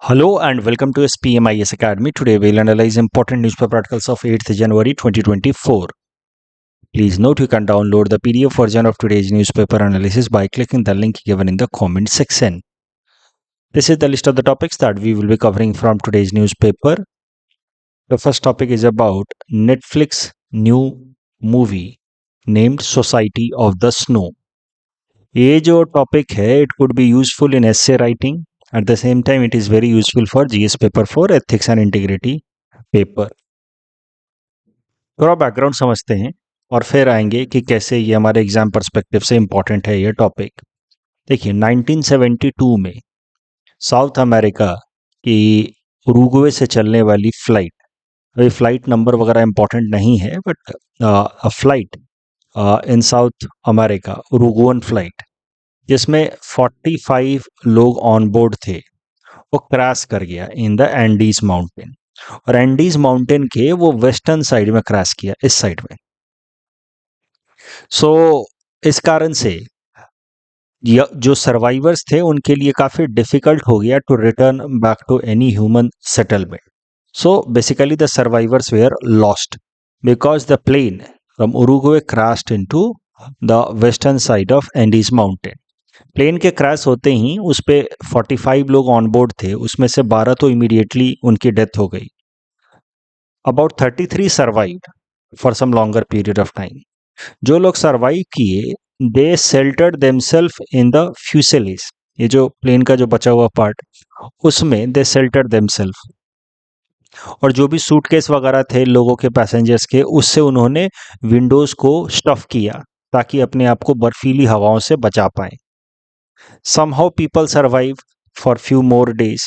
Hello and welcome to SPMIS Academy. Today we'll analyze important newspaper articles of 8th January 2024. Please note you can download the PDF version of today's newspaper analysis by clicking the link given in the comment section. This is the list of the topics that we will be covering from today's newspaper. The first topic is about Netflix new movie named Society of the Snow. ये जो topic है it could be useful in essay writing. At the same time, it is very useful for GS paper 4 ethics and integrity paper. थोड़ा background समझते हैं और फिर आएंगे कि कैसे ये हमारे एग्जाम पर्सपेक्टिव से इम्पोर्टेंट है ये टॉपिक. देखिए 1972 में साउथ अमेरिका की उरुग्वे से चलने वाली फ्लाइट, अभी फ्लाइट नंबर वगैरह इम्पोर्टेंट नहीं है but flight in South America Uruguayan flight जिसमें 45 लोग ऑन बोर्ड थे वो क्रैश कर गया इन द एंडीज माउंटेन. और एंडीज माउंटेन के वो वेस्टर्न साइड में क्रैश किया, इस साइड में. इस कारण से जो सर्वाइवर्स थे उनके लिए काफी डिफिकल्ट हो गया to return back to any human settlement. So basically the survivors were lost because the plane from Uruguay crashed into the western side of Andes mountain. Plane के क्रैश होते ही उस पे 45 लोग ऑन बोर्ड थे, उसमें से 12 तो इमीडिएटली उनकी डेथ हो गई. About 33 survived for some longer period of time. जो लोग सर्वाइव किए they sheltered themselves in the fuselage, ये जो प्लेन का जो बचा हुआ पार्ट उसमें दे शेल्टर्ड देमसेल्फ. और जो भी सूटकेस वगैरह थे लोगों के पैसेंजर्स के उससे उन्होंने विंडोज को स्टफ किया ताकि अपने आप को बर्फीली हवाओं से बचा पाए. Somehow people survive for few more days.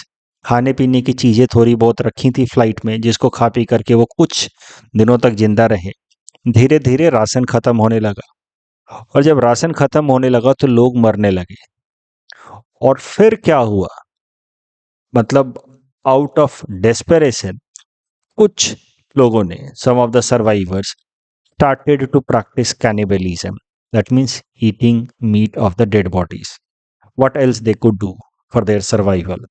खाने पीने की चीज़ें थोड़ी बहुत रखी थी फ्लाइट में जिसको खा पी करके वो कुछ दिनों तक जिंदा रहे. धीरे धीरे राशन खत्म होने लगा और जब राशन खत्म होने लगा तो लोग मरने लगे. और फिर क्या हुआ, मतलब आउट ऑफ डेस्परेशन कुछ लोगों ने, some of the survivors, started to practice cannibalism. That means eating meat of the dead bodies. What else they could do for their survival.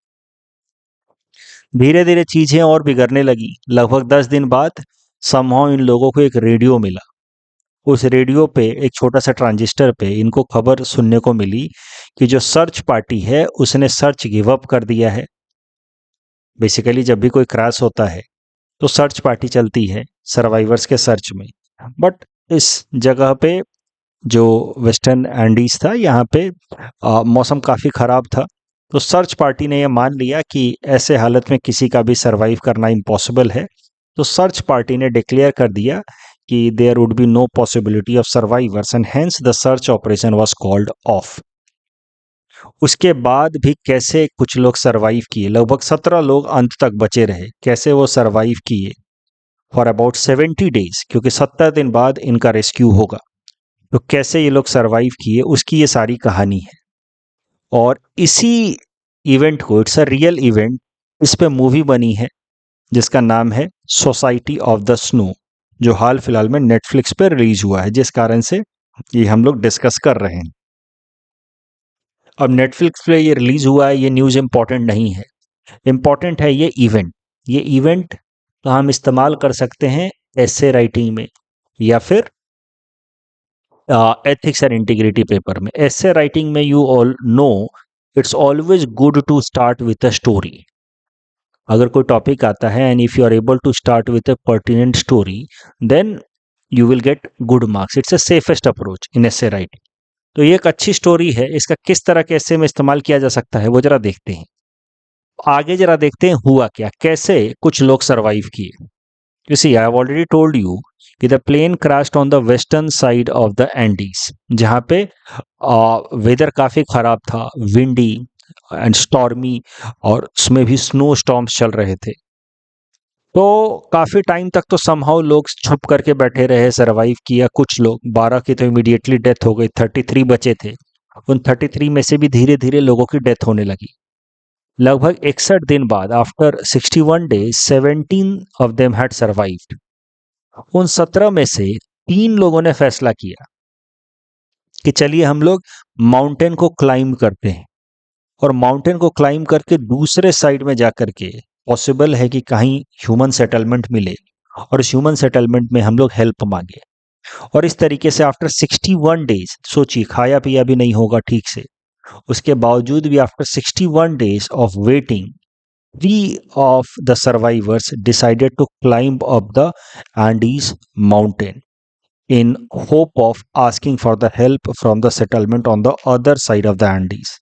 धीरे धीरे चीजें और बिगड़ने लगी. लगभग 10 दिन बाद somehow इन लोगों को एक रेडियो मिला. उस रेडियो पे एक छोटा सा ट्रांजिस्टर पे इनको खबर सुनने को मिली कि जो सर्च पार्टी है उसने सर्च गिव अप कर दिया है. बेसिकली जब भी कोई क्रैश होता है तो सर्च पार्टी चलती है सर्वाइवर्स के सर्च में. बट इस जगह पे जो वेस्टर्न एंडीज था यहाँ पे मौसम काफ़ी ख़राब था. तो सर्च पार्टी ने यह मान लिया कि ऐसे हालत में किसी का भी सरवाइव करना इम्पॉसिबल है. तो सर्च पार्टी ने डिक्लेयर कर दिया कि there would be no possibility of survivors and hence the search operation was called off. उसके बाद भी कैसे कुछ लोग सरवाइव किए, लगभग 17 लोग अंत तक बचे रहे. कैसे वो सरवाइव किए फॉर अबाउट 70 डेज, क्योंकि 70 दिन बाद इनका रेस्क्यू होगा. तो कैसे ये लोग सरवाइव किए उसकी ये सारी कहानी है. और इसी इवेंट को, इट्स अ रियल इवेंट, इस पे मूवी बनी है जिसका नाम है सोसाइटी ऑफ द स्नो, जो हाल फिलहाल में नेटफ्लिक्स पे रिलीज हुआ है, जिस कारण से ये हम लोग डिस्कस कर रहे हैं. अब नेटफ्लिक्स पे ये रिलीज हुआ है, ये न्यूज़ इंपॉर्टेंट नहीं है, इंपॉर्टेंट है ये इवेंट. ये इवेंट तो हम इस्तेमाल कर सकते हैं एसे राइटिंग में या फिर एथिक्स एंड इंटीग्रिटी पेपर में. एसे राइटिंग में you all know it's always good to start with a story. अगर कोई टॉपिक आता है and if you are able to start with a pertinent story then you will get good marks. It's a safest approach in essay writing. तो ये एक अच्छी story है. इसका किस तरह के एसे में इस्तेमाल किया जा सकता है वो जरा देखते हैं. आगे जरा देखते हैं हुआ क्या, कैसे कुछ लोग सर्वाइव किए. You see, I have already told you कि the plane crashed on the western side of the Andes, जहाँ पे वेदर काफ़ी ख़राब था, विंडी एंड स्टॉर्मी, और उसमें भी स्नो स्टॉर्म्स चल रहे थे. तो काफ़ी टाइम तक तो समहाउ लोग छुप करके बैठे रहे, सरवाइव किया. कुछ लोग, 12 की तो इमीडिएटली डेथ हो गई, 33 बचे थे. उन 33 में से भी धीरे धीरे लोगों की डेथ होने लगी. लगभग 61 दिन बाद, after 61 days, 17 of them had survived. उन 17 में से 3 लोगों ने फैसला किया कि चलिए हम लोग माउंटेन को क्लाइंब करते हैं. और माउंटेन को क्लाइम करके दूसरे साइड में जाकर के पॉसिबल है कि कहीं ह्यूमन सेटलमेंट मिले और इस ह्यूमन सेटलमेंट में हम लोग हेल्प मांगे। और इस तरीके से आफ्टर 61 डेज, सोचिए खाया पिया भी नहीं होगा ठीक से, उसके बावजूद भी after 61 days of waiting, 3 of the survivors decided to climb up the Andes mountain in hope of asking for the help from the settlement on the other side of the Andes.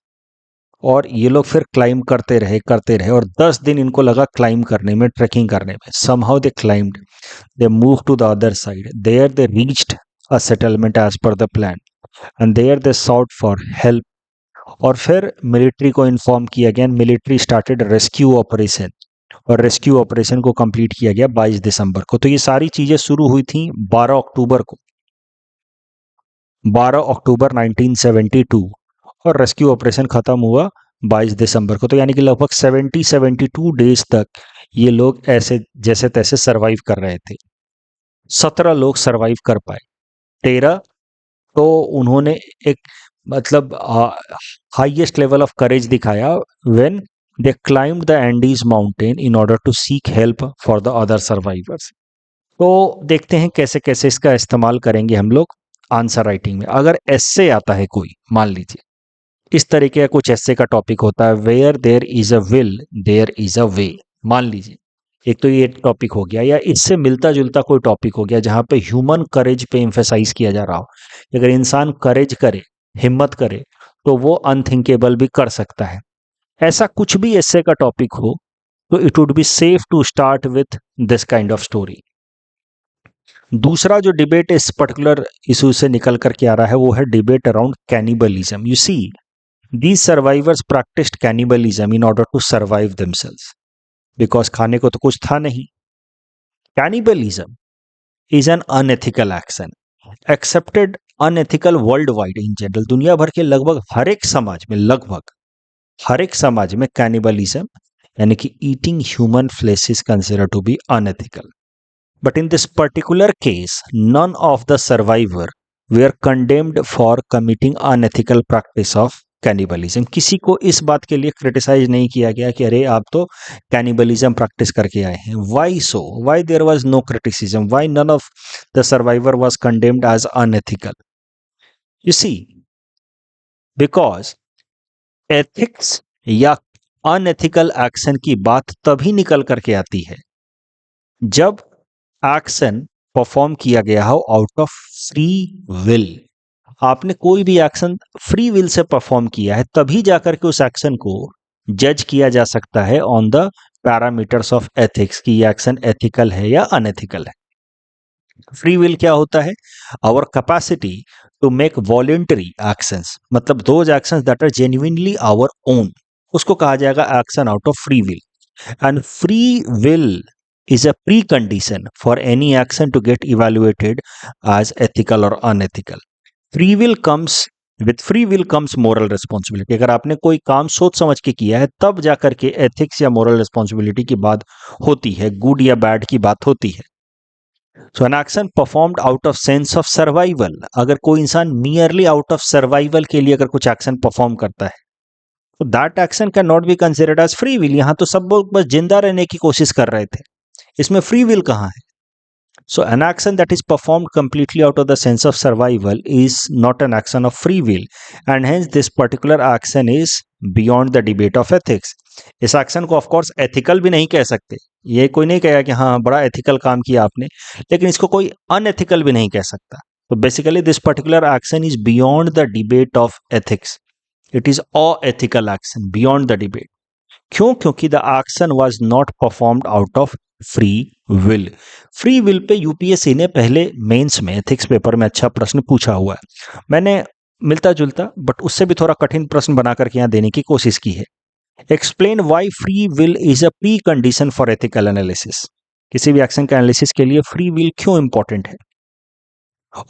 और ये लोग फिर climb करते रहे और 10 दिन इनको लगा क्लाइम करने में, ट्रैकिंग करने में। somehow they climbed, they moved to the other side, there they reached a settlement as per the plan and there they sought for help। और फिर मिलिट्री को इन्फॉर्म किया गया, मिलिट्री स्टार्टेड रेस्क्यू ऑपरेशन और rescue operation को complete किया गया 22 दिसंबर को। तो ये सारी चीजें शुरू हुई थी 12 अक्टूबर को, 12 अक्टूबर 1972, और रेस्क्यू ऑपरेशन खत्म हुआ 22 दिसंबर को। तो यानी कि लगभग 72 डेज तक ये लोग ऐसे जैसे तैसे सरवाइव कर रहे थे। 17 लोग सरवाइव कर पाए, 13 तो उन्होंने एक मतलब हाईएस्ट लेवल ऑफ करेज दिखाया when they climbed the Andes mountain in order to seek help for the other survivors. तो देखते हैं कैसे कैसे इसका इस्तेमाल करेंगे हम लोग आंसर राइटिंग में। अगर एस्से आता है कोई, मान लीजिए इस तरीके का कुछ एस्से का टॉपिक होता है, where there is a will there is a way, मान लीजिए एक तो ये टॉपिक हो गया, या इससे मिलता जुलता कोई टॉपिक हो गया जहां पे ह्यूमन करेज पे एम्फेसाइज किया जा रहा हो। अगर इंसान करेज करे, हिम्मत करे, तो वो अनथिंकेबल भी कर सकता है। ऐसा कुछ भी एस्से का टॉपिक हो तो it would be safe to start with this kind of story. दूसरा जो डिबेट इस पर्टिकुलर इशू से निकल करके आ रहा है वो है debate around cannibalism. You see, these survivors practised cannibalism in order to survive themselves, because खाने को तो कुछ था नहीं। Cannibalism is an unethical action, accepted unethical world wide in general. दुनिया भर के लगभग हर एक समाज में, लगभग हर एक समाज में कैनिबलिज्म यानी कि eating human flesh is considered to be unethical. But in this particular case, none of the survivor were condemned for committing unethical practice of cannibalism. किसी को इस बात के लिए क्रिटिसाइज नहीं किया गया कि अरे आप तो कैनिबलिज्म प्रैक्टिस करके आए हैं। Why so? Why there was no criticism? Why none of the survivor was condemned as unethical? You see, because ethics या अनएथिकल एक्शन की बात तभी निकल करके आती है जब एक्शन परफॉर्म किया गया हो आउट ऑफ फ्री विल। आपने कोई भी action free will say perform किया है, तभी जाकर के उस एक्शन को जज किया जा सकता है on the parameters of ethics कि ये एक्शन एथिकल है या अनएथिकल है। फ्री विल क्या होता है? Our capacity to make voluntary actions, मतलब those actions that are genuinely our own, उसको कहा जाएगा action out of free will. And free will is a precondition for any action to get evaluated as ethical or unethical. Free will comes with free will comes moral responsibility. अगर आपने कोई काम सोच समझ के किया है तब जाकर के एथिक्स या मोरल रिस्पॉन्सिबिलिटी की बात होती है, गुड या बैड की बात होती है। So an action performed out of sense of survival, अगर कोई इंसान मियरली आउट ऑफ सर्वाइवल के लिए अगर कुछ एक्शन परफॉर्म करता है तो that action can not be considered as free will. यहां तो सब लोग बस जिंदा रहने की कोशिश कर रहे थे, इसमें फ्री विल कहाँ है? So an action that is performed completely out of the sense of survival is not an action of free will and hence this particular action is beyond the debate of ethics. इस action को of course ethical भी नहीं कह सकते, ये कोई नहीं कहेगा कि हाँ बड़ा एथिकल काम किया आपने, लेकिन इसको कोई अनएथिकल भी नहीं कह सकता। तो basically this particular action is beyond the debate of ethics, it is aethical action beyond the debate. क्यों? क्योंकि the action was not performed out of free will. Free will पे यूपीएससी ने पहले मेंस में एथिक्स पेपर में अच्छा प्रश्न पूछा हुआ है। मैंने मिलता जुलता बट उससे भी थोड़ा कठिन प्रश्न बना करके यहाँ देने की कोशिश की है। Explain why free will is a precondition for ethical analysis. किसी भी एक्शन का एनालिसिस के लिए फ्री विल क्यों इंपॉर्टेंट है?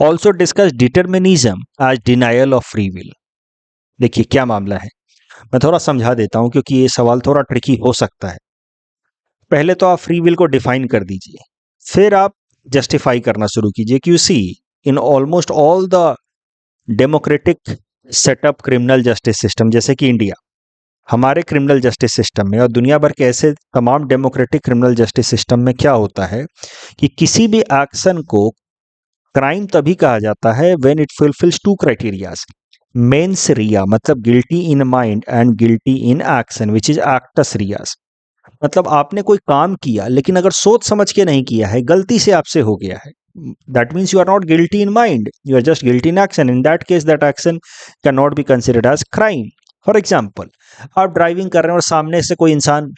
Also discuss determinism as denial of free will. देखिए क्या मामला है, मैं थोड़ा समझा देता हूं क्योंकि ये सवाल थोड़ा ट्रिकी हो सकता है। पहले तो आप फ्री विल को डिफाइन कर दीजिए, फिर आप जस्टिफाई करना शुरू कीजिए कि you see in almost all the democratic setup criminal justice system जैसे कि इंडिया, हमारे क्रिमिनल जस्टिस सिस्टम में और दुनिया भर के ऐसे तमाम डेमोक्रेटिक क्रिमिनल जस्टिस सिस्टम में क्या होता है कि किसी भी एक्शन को क्राइम तभी कहा जाता है when it fulfils two criterias, mens rea मतलब guilty in mind and guilty in action which is actus reus. मतलब आपने कोई काम किया लेकिन अगर सोच समझ के नहीं किया है, गलती से आपसे हो गया है, that means you are not guilty in mind, you are just guilty in action. In that case that action can not be considered as crime. For example, आप ड्राइविंग कर रहे हैं और सामने से कोई इंसान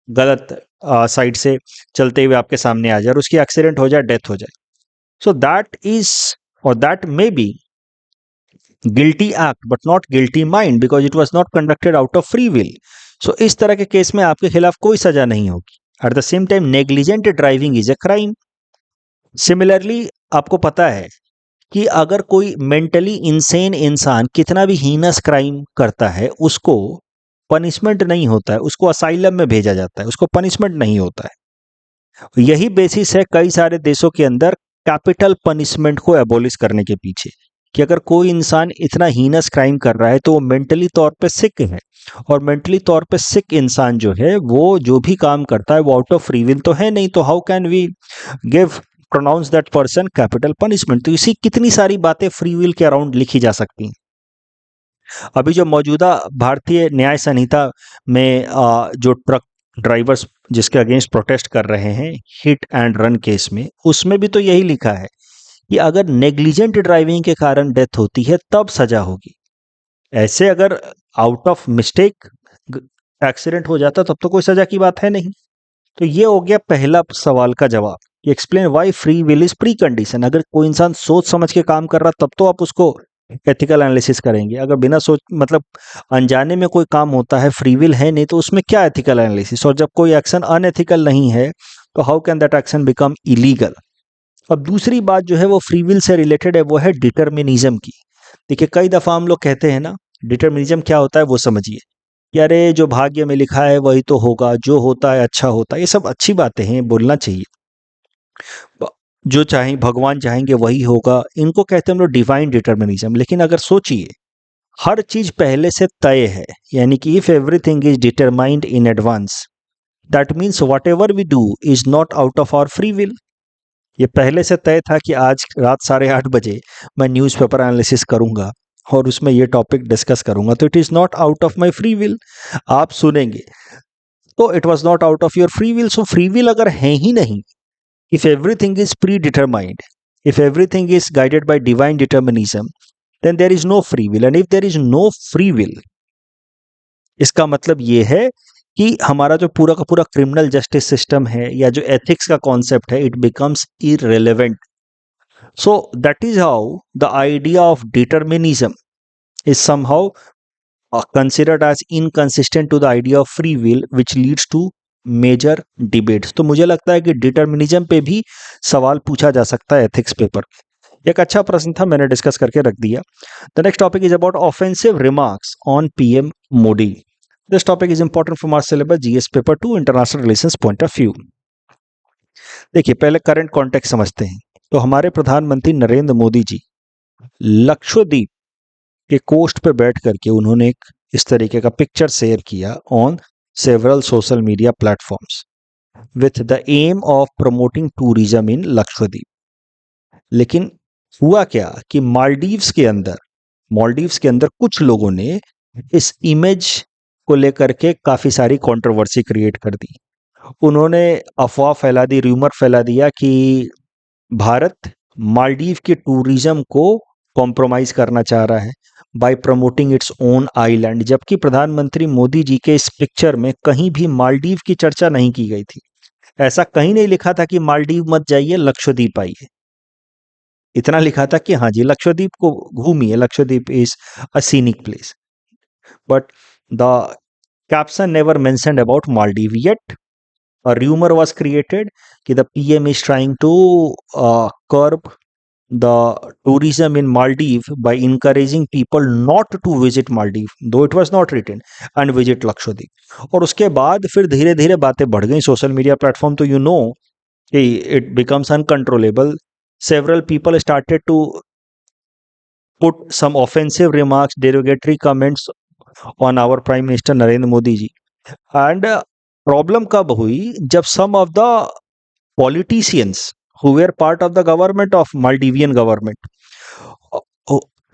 गलत साइड से चलते हुए आपके सामने आ जाए और उसकी एक्सीडेंट हो जाए, डेथ हो जाए, सो दैट इज और that may be guilty act but not guilty mind because it was not conducted out of free will. So इस तरह के केस में आपके खिलाफ कोई सजा नहीं होगी। At the same time negligent driving is a crime. Similarly आपको पता है कि अगर कोई मेंटली इंसेन इंसान कितना भी हीनस क्राइम करता है, उसको पनिशमेंट नहीं होता है, उसको असाइलम में भेजा जाता है, उसको पनिशमेंट नहीं होता है। यही बेसिस है कई सारे देशों के अंदर कैपिटल पनिशमेंट को एबॉलिश करने के पीछे, कि अगर कोई इंसान इतना हीनस क्राइम कर रहा है तो वो मेंटली तौर पे सिक है, और मेंटली तौर पे सिक इंसान जो है वो जो भी काम करता है वो आउट ऑफ फ्री विल तो है नहीं, तो how can we give pronounce that person capital punishment. तो इसी कितनी सारी बातें फ्री विल के अराउंड लिखी जा सकती हैं। अभी जो मौजूदा भारतीय न्याय संहिता में जो ट्रक ड्राइवर्स जिसके अगेंस्ट प्रोटेस्ट कर रहे हैं हिट एंड रन केस में, उसमें भी तो यही लिखा है कि अगर नेग्लिजेंट ड्राइविंग के कारण डेथ होती है तब सजा होगी। ऐसे अगर आउट ऑफ मिस्टेक एक्सीडेंट हो जाता तब तो कोई सजा की बात है नहीं। तो ये हो गया पहला सवाल का जवाब। Explain why free will is pre condition. अगर कोई इंसान सोच समझ के काम कर रहा तब तो आप उसको एथिकल एनालिसिस करेंगे, अगर बिना सोच मतलब अनजाने में कोई काम होता है, फ्री विल है नहीं, तो उसमें क्या एथिकल एनालिसिस। और जब कोई एक्शन अनएथिकल नहीं है तो how can that action become illegal. अब दूसरी बात जो है वो फ्री विल से रिलेटेड है, वो है डिटर्मिनिज्म की। देखिए कई दफा हम लोग कहते हैं ना, डिटर्मिनिज्म क्या होता है वो समझिए कि अरे जो भाग्य में लिखा है वही तो होगा, जो होता है अच्छा होता है, ये सब अच्छी बातें हैं, बोलना चाहिए। जो चाहें भगवान चाहेंगे वही होगा, इनको कहते हैं हम लोग डिवाइन डिटर्मिनिज्म। लेकिन अगर सोचिए हर चीज पहले से तय है, यानी कि if everything is determined in advance that means whatever we do is not out of our free will. ये पहले से तय था कि आज रात 8:30 बजे मैं न्यूज़पेपर एनालिसिस करूंगा और उसमें ये टॉपिक डिस्कस करूंगा, तो it is not out of my free will. आप सुनेंगे तो it was not out of your free will. So free will अगर है ही नहीं, if everything is predetermined, if everything is guided by divine determinism, then there is no free will. And if there is no free will, इसका मतलब ये है कि हमारा जो पूरा का पूरा क्रिमिनल जस्टिस सिस्टम है या जो एथिक्स का कॉन्सेप्ट है, it becomes irrelevant. So that is how the idea of determinism is somehow considered as inconsistent to the idea of free will, which leads to major debates। तो मुझे लगता है कि डिटर्मिनिज्म पे भी सवाल पूछा जा सकता है एथिक्स पेपर। एक अच्छा प्रश्न था, मैंने डिस्कस करके रख दिया। The next topic is about offensive remarks on PM Modi. This topic is important from our syllabus GS paper 2 international relations point of view. देखिए पहले करंट कॉन्टेक्स्ट समझते हैं। तो हमारे प्रधानमंत्री नरेंद्र मोदी जी लक्षद्वीप के कोस्ट पे बैठ करके उन्होंने एक इस तरीके का पिक्चर शेयर किया on several social media platforms with the aim of promoting tourism in Lakshadweep. लेकिन हुआ क्या कि मालदीव्स के अंदर कुछ लोगों ने इस इमेज को लेकर के काफी सारी कंट्रोवर्सी क्रिएट कर दी। उन्होंने अफवाह फैला दी, र्यूमर फैला दिया कि भारत मालदीव के टूरिज्म को कॉम्प्रोमाइज करना चाह रहा है bye promoting its own island, जबकि प्रधानमंत्री मोदी जी के इस पिक्चर में कहीं भी मालदीव की चर्चा नहीं की गई थी। ऐसा कहीं नहीं लिखा था कि मालदीव मत जाइए, लक्षद्वीप आइए। इतना लिखा था कि हाँ जी लक्षद्वीप को घूमिए, Lakshadweep is a scenic place, but the caption never mentioned about Maldives. Yet a rumor was created कि the PM is trying to curb the tourism in Maldives by encouraging people not to visit Maldives, though it was not written, and visit Lakshadweep। और उसके बाद फिर धीरे धीरे बातें बढ़ गई सोशल मीडिया प्लेटफॉर्म, तो यू नो कि it becomes uncontrollable। Several people started to put some offensive remarks, derogatory comments on our prime minister Narendra Modi ji. And problem कब हुई, जब some of the politicians who were part of the government of Maldivian government,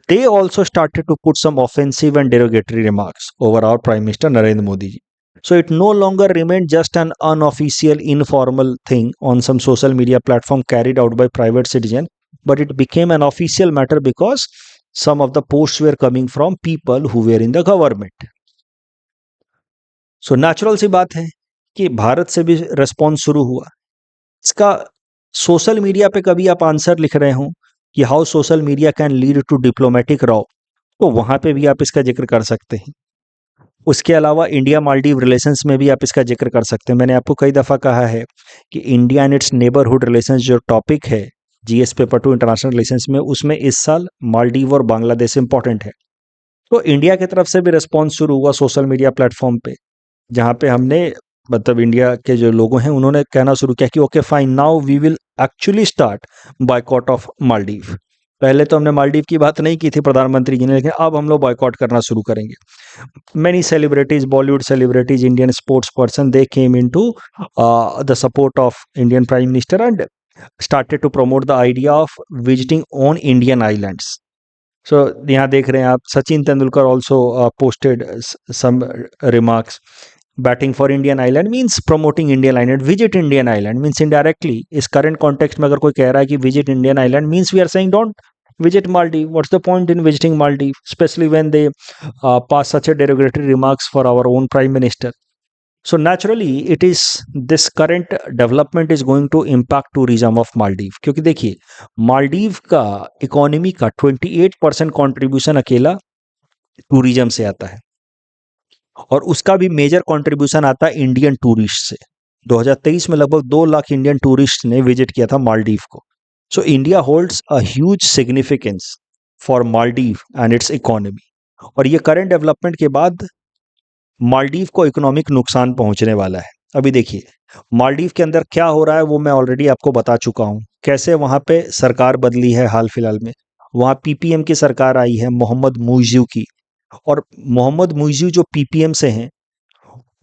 they also started to put some offensive and derogatory remarks over our Prime Minister Narendra Modi ji. So it no longer remained just an unofficial, informal thing on some social media platform carried out by private citizen, but it became an official matter because some of the posts were coming from people who were in the government. So natural सी बात है कि भारत से भी response शुरू हुआ इसका। Social media पे कभी आप आंसर लिख रहे हो कि how social media can lead to diplomatic row, तो वहां पे भी आप इसका जिक्र कर सकते हैं। उसके अलावा इंडिया मालदीव रिलेशंस में भी आप इसका जिक्र कर सकते हैं। मैंने आपको कई दफ़ा कहा है कि India and it's neighbourhood relations जो टॉपिक है जीएस पेपर 2 इंटरनेशनल रिलेशंस में, उसमें इस साल मालदीव और बांग्लादेश इंपॉर्टेंट है। तो इंडिया की तरफ से भी रिस्पॉन्स शुरू हुआ सोशल मीडिया प्लेटफॉर्म पे, जहाँ पे हमने मतलब इंडिया के जो लोग हैं उन्होंने कहना शुरू किया कि okay fine, now we will actually start boycott of Maldives. पहले तो हमने मालदीव की बात नहीं की थी प्रधानमंत्री जी ने, लेकिन अब हम लोग बॉयकॉट करना शुरू करेंगे। Many celebrities, Bollywood celebrities, Indian sports person, they came into the support of Indian prime minister and started to promote the idea of visiting on Indian islands. So यहाँ देख रहे हैं आप, Sachin Tendulkar also posted some remarks. Batting for Indian island means promoting Indian island. Visit Indian island means indirectly इस current context में अगर कोई कह रहा है कि visit Indian island means we are saying don't visit Maldives. What's the point in visiting Maldives, especially when they pass such a derogatory remarks for our own prime minister. So naturally it is this current development is going to impact tourism of Maldives, क्योंकि देखिए मालदीव का economy का 28% contribution अकेला tourism से आता है, और उसका भी मेजर कंट्रीब्यूशन आता है इंडियन टूरिस्ट से। 2023 में लगभग 2 लाख इंडियन टूरिस्ट ने विजिट किया था मालदीव को। So India holds a huge significance for Maldives and it's economy, और ये करंट डेवलपमेंट के बाद मालदीव को इकोनॉमिक नुकसान पहुंचने वाला है। अभी देखिए मालदीव के अंदर क्या हो रहा है वो मैं ऑलरेडी आपको बता चुका हूं, कैसे वहां पे सरकार बदली है हाल फिलहाल में। वहां पीपीएम की सरकार आई है मोहम्मद मुइज़ू की, और मोहम्मद मुइज़ू जो पीपीएम से हैं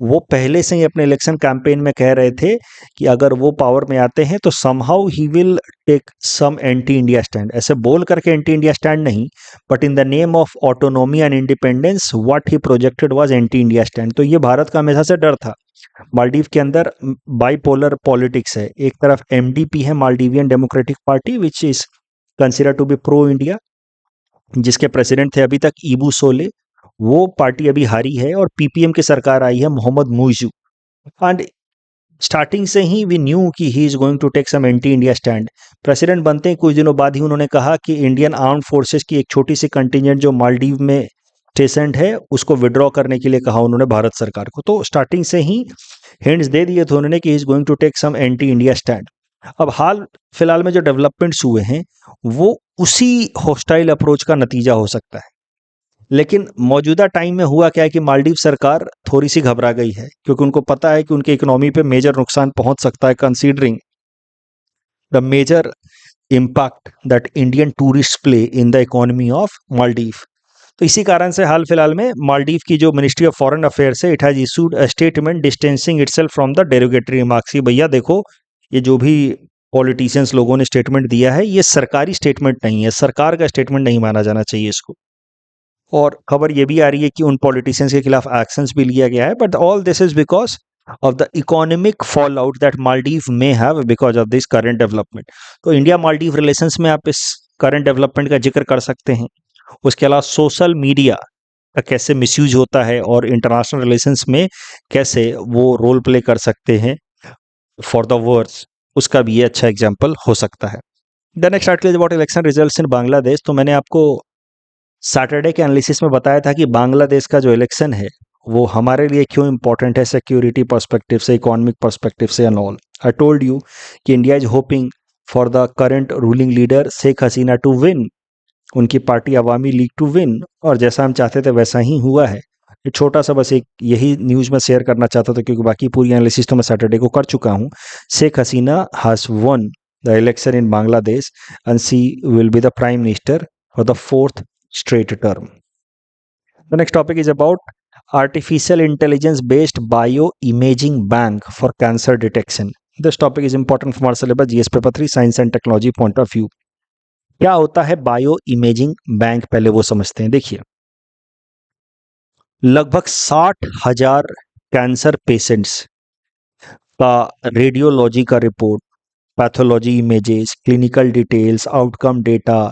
वो पहले से ही अपने इलेक्शन कैंपेन में कह रहे थे कि अगर वो पावर में आते हैं तो somehow he will take some anti India stand. ऐसे बोल करके एंटी इंडिया स्टैंड नहीं, but in the name of autonomy and independence what he projected was anti India stand. तो ये भारत का हमेशा से डर था। मालदीव के अंदर बाइपोलर पॉलिटिक्स है, एक तरफ एमडीपी है Maldivian Democratic Party which is consider to be pro India, जिसके प्रेसिडेंट थे अभी तक ईबू सोले, वो पार्टी अभी हारी है, और पीपीएम की सरकार आई है मोहम्मद मुइज़ू। एंड स्टार्टिंग से ही वी न्यू कि he is going to take some anti India stand. President बनते ही कुछ दिनों बाद ही उन्होंने कहा कि इंडियन आर्म्ड फोर्सेस की एक छोटी सी कंटिजेंट जो मालदीव में स्टेशनड है उसको विड्रॉ करने के लिए कहा उन्होंने भारत सरकार को। तो स्टार्टिंग से ही हिंट्स दे दिए थे उन्होंने कि he is going to take some anti India stand. अब हाल फिलहाल में जो डेवलपमेंट्स हुए हैं वो उसी हॉस्टाइल अप्रोच का नतीजा हो सकता है। लेकिन मौजूदा टाइम में हुआ क्या है कि मालदीव सरकार थोड़ी सी घबरा गई है, क्योंकि उनको पता है कि उनके इकोनॉमी पे मेजर नुकसान पहुंच सकता है, considering the major impact that Indian tourist play in the economy of Maldives. तो इसी कारण से हाल फिलहाल में मालदीव की जो मिनिस्ट्री ऑफ फॉरेन अफेयर्स है, it has issued a statement distancing itself from the derogatory remarks. कि भैया देखो, ये जो भी पॉलिटिशियंस लोगों ने स्टेटमेंट दिया है ये सरकारी स्टेटमेंट नहीं है, सरकार का स्टेटमेंट नहीं माना जाना चाहिए इसको। और खबर ये भी आ रही है कि उन पॉलिटिशियंस के खिलाफ एक्शंस भी लिया गया है, but all this is because of the economic fall out that Maldives में have because of this current development. तो इंडिया मालदीव रिलेशंस में आप इस करंट डेवलपमेंट का जिक्र कर सकते हैं। उसके अलावा सोशल मीडिया का कैसे मिसयूज होता है और इंटरनेशनल रिलेशंस में कैसे वो रोल प्ले कर सकते हैं फॉर द वर्ड्स, उसका भी ये अच्छा एग्जाम्पल हो सकता है। The next article is about election results in Bangladesh. तो मैंने आपको सैटरडे के एनालिसिस में बताया था कि बांग्लादेश का जो इलेक्शन है वो हमारे लिए क्यों इंपॉर्टेंट है, सिक्योरिटी पर्सपेक्टिव से, इकोनॉमिक पर्सपेक्टिव से and all. I told you कि India is hoping for the current ruling leader Sheikh Hasina to win, उनकी party Awami League to win, और जैसा हम चाहते थे वैसा ही हुआ है। ये छोटा सा बस एक यही न्यूज़ में शेयर करना चाहता था, क्योंकि बाकी पूरी एनालिसिस तो मैं सैटरडे को कर चुका हूँ। Sheikh Hasina has won the election in Bangladesh and she will be the prime minister for the 4th straight term. The next topic is about artificial intelligence based bioimaging bank for cancer detection. This topic is important from our syllabus GS paper 3 science and technology point of view. क्या होता है bio imaging bank, पहले वो समझते हैं। देखिए, लगभग 60,000 cancer patients का रेडियोलॉजी का report, pathology images, clinical details, outcome data,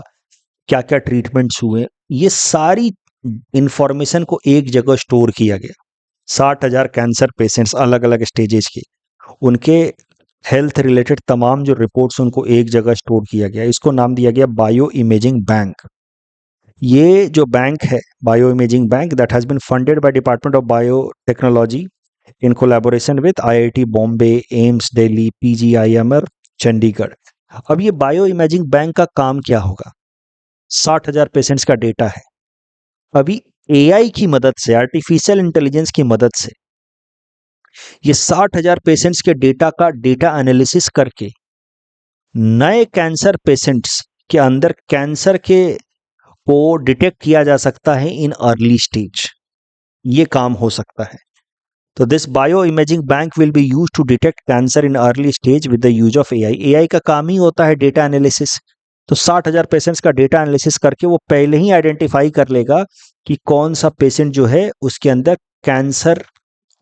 क्या क्या ट्रीटमेंट्स हुए, ये सारी इंफॉर्मेशन को एक जगह स्टोर किया गया। 60,000 कैंसर पेशेंट्स अलग अलग स्टेजेस के, उनके हेल्थ रिलेटेड तमाम जो रिपोर्ट्स उनको एक जगह स्टोर किया गया, इसको नाम दिया गया बायो इमेजिंग बैंक। ये जो बैंक है bio imaging bank, that has been funded by department of biotechnology in collaboration with IIT Bombay, AIIMS Delhi, PGIMER Chandigarh. अब ये बायो इमेजिंग बैंक का काम क्या होगा? 60,000 पेशेंट्स का डेटा है। अभी एआई की मदद से, आर्टिफिशियल इंटेलिजेंस की मदद से ये 60,000 पेशेंट्स के डेटा का डेटा एनालिसिस करके नए कैंसर पेशेंट्स के अंदर कैंसर के को डिटेक्ट किया जा सकता है इन अर्ली स्टेज। ये काम हो सकता है। तो this bio imaging bank will be use to detect cancer in early stage with the use of AI. AI का काम ही होता है डेटा एनालिसिस। तो 60,000 पेशेंट्स का डेटा एनालिसिस करके वो पहले ही आइडेंटिफाई कर लेगा कि कौन सा पेशेंट जो है उसके अंदर कैंसर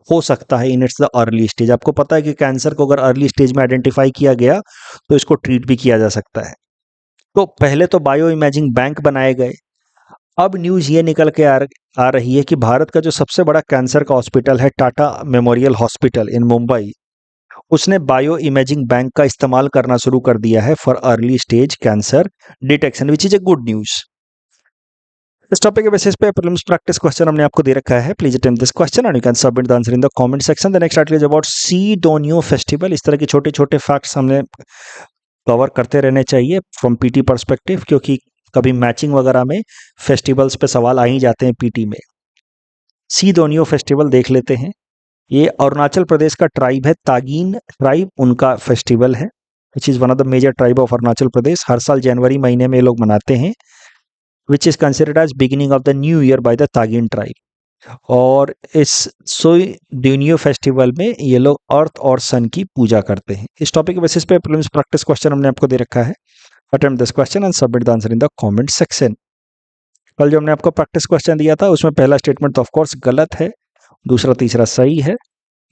हो सकता है in its the early stage. आपको पता है कि कैंसर को अगर अर्ली स्टेज में आइडेंटिफाई किया गया तो इसको ट्रीट भी किया जा सकता है। तो पहले तो बायो इमेजिंग बैंक बनाए गए। अब न्यूज़ ये निकल के आ रही है कि भारत का जो सबसे बड़ा कैंसर का हॉस्पिटल है Tata memorial hospital in Mumbai, उसने बायो इमेजिंग बैंक का इस्तेमाल करना शुरू कर दिया है for early stage cancer detection, which is a good news. इस टॉपिक के बेसिस पे प्रीलिम्स प्रैक्टिस क्वेश्चन हमने आपको दे रखा है। Please attempt this question and you can submit the answer in the comment section. The next article is about Si-Donyi festival. इस तरह के छोटे छोटे फैक्ट्स हमने कवर करते रहने चाहिए फ्रॉम पीटी पर्सपेक्टिव, क्योंकि कभी मैचिंग वगैरह में फेस्टिवल्स पे सवाल आ ही जाते हैं पीटी में। सीडोनियो फेस्टिवल देख लेते हैं। ये अरुणाचल प्रदेश का ट्राइब है, तागीन ट्राइब, उनका फेस्टिवल है which is one of the major tribe of Arunachal Pradesh. हर साल जनवरी महीने में ये लोग मनाते हैं, which is considered as beginning of the new year by the Tagin tribe. और इस सीडोनियो फेस्टिवल में ये लोग अर्थ और सन की पूजा करते हैं। इस टॉपिक के बेसिस पे प्रीलिम्स प्रैक्टिस क्वेश्चन हमने आपको दे रखा है। Attempt this question and submit the answer in the comment section. कल जो हमने आपको प्रैक्टिस क्वेश्चन दिया था उसमें पहला स्टेटमेंट तो ऑफ कोर्स गलत है, दूसरा तीसरा सही है।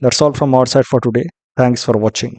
That's all from our side for today. Thanks for watching.